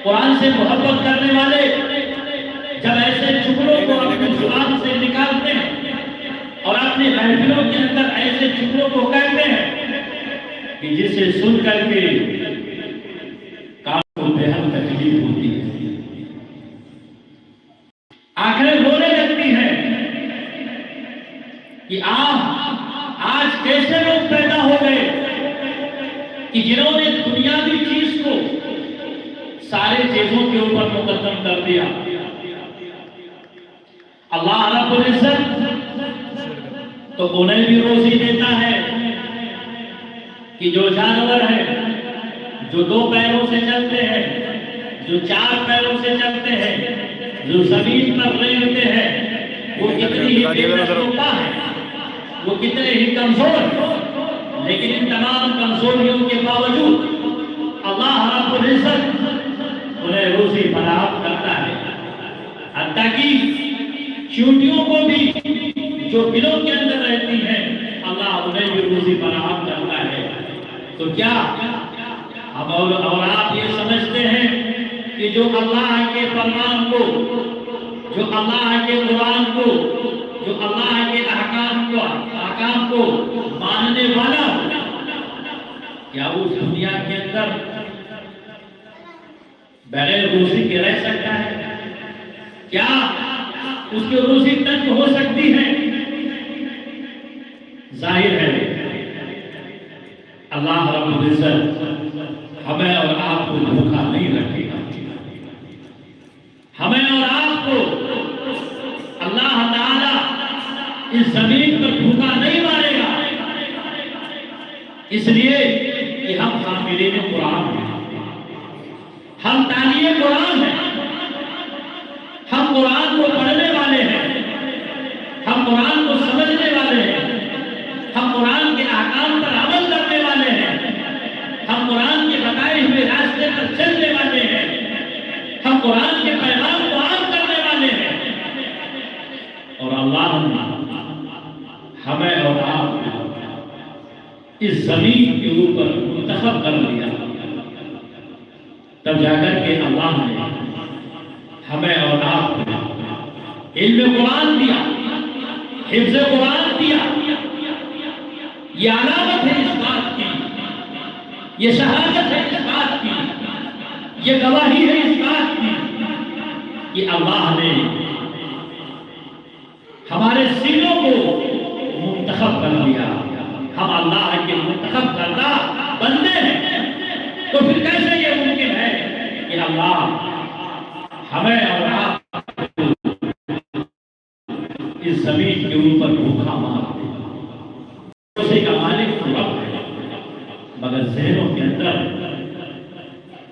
قرآن سے محبت کرنے والے جب ایسے جملوں کو اپنی زبان سے نکالتے ہیں اور اپنی محفلوں کے اندر ایسے جملوں کو کہتے ہیں کہ جسے سن کر کے کام کو بے حد تکلیف ہوتی ہے، آنکھیں رونے لگتی ہیں کہ آج کیسے لوگ پیدا ہو گئے کہ جنہوں نے دنیاوی چیز کو سارے چیزوں کے اوپر مقدم کر دیا۔ اللہ رب العزت تو انہیں بھی روزی دیتا ہے کہ جو جانور ہیں، جو 2 پیروں سے چلتے ہیں، جو 4 پیروں سے چلتے ہیں، جو زمین پر رہتے ہیں، وہ کتنی ہی بے تجربہ ہے، وہ کتنے ہی کمزور، لیکن ان تمام کمزوریوں کے باوجود اللہ رب العزت انہیں روزی فراہم کرتا ہے۔ حتیٰ کہ چیونٹیوں کو بھی جو بلوں کے اندر رہتی ہیں، اللہ انہیں بھی روزی فراہم کرتا ہے۔ تو کیا ہم اور آپ یہ سمجھتے ہیں کہ جو اللہ کے فرمان کو، جو اللہ کے قرآن کو، جو اللہ کے احکام کو ماننے والا کیا اس دنیا کے اندر بغیر روزی کے رہ سکتا ہے؟ کیا اس کی روزی تنگ ہو سکتی ہے؟ ظاہر ہے اللہ رب العزت ہمیں اور آپ کو دھوکہ نہیں رکھے گا، ہمیں اور آپ کو اللہ تعالی اس زمین پر دھوکہ نہیں مارے گا، اس لیے کہ ہم حاملین قرآن ہیں، ہم تالیے قرآن ہیں، ہم قرآن کو پڑھنے والے ہیں، ہم قرآن کو سمجھنے والے ہیں، ہم قرآن کے احکام پر عمل کرنے والے ہیں، ہم قرآن کے بتائے ہوئے راستے پر چلنے والے ہیں، ہم قرآن کے پیغام کو عام کرنے والے ہیں، اور اللہ نے ہمیں اور آپ کو اس زمین کے اوپر منتخب کر لیا، تب جا کر کے اللہ نے ہمیں اور آپ کو علم قرآن دیا، حفظ قرآن دیا۔ یہ علامت ہے اس بات کی، یہ شہادت ہے اس بات کی، یہ گواہی ہے اس بات کی کہ اللہ نے ہمارے سینوں کو منتخب کر لیا۔ ہم اللہ کے منتخب کردہ بندے ہیں، تو پھر کیسے یہ ممکن ہے کہ اللہ ہمیں اور آپ اس زمین کے اوپر دھوکہ مار دے؟ اسی کا مالک رب ہے، مگر ذہنوں کے اندر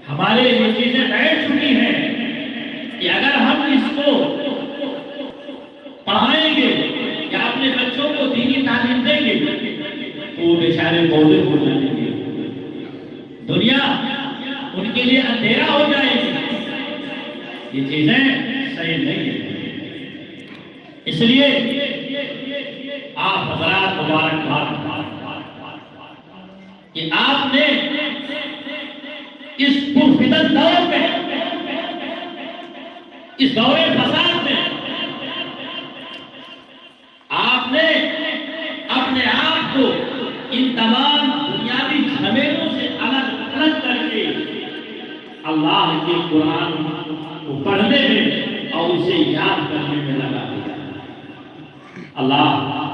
ہمارے یہ چیزیں بیٹھ چکی ہیں کہ اگر ہم اس کو پڑھائیں گے یا اپنے بچوں کو دینی تعلیم دیں گے تو وہ بیچارے بودے ہو جائیں گے، دنیا ان کے لیے اندھیرا ہو جائے گی۔ یہ چیزیں صحیح نہیں ہیں، اس لیے آپ حضرات مبارکباد کہ آپ نے اس پرفتن دور میں، اس دور فساد میں آپ نے اپنے آپ کو ان تمام دنیاوی جھمیلوں سے الگ الگ کر کے اللہ کے قرآن کو پڑھنے میں اور اسے یاد کرنے میں لگا دیا۔ اللہ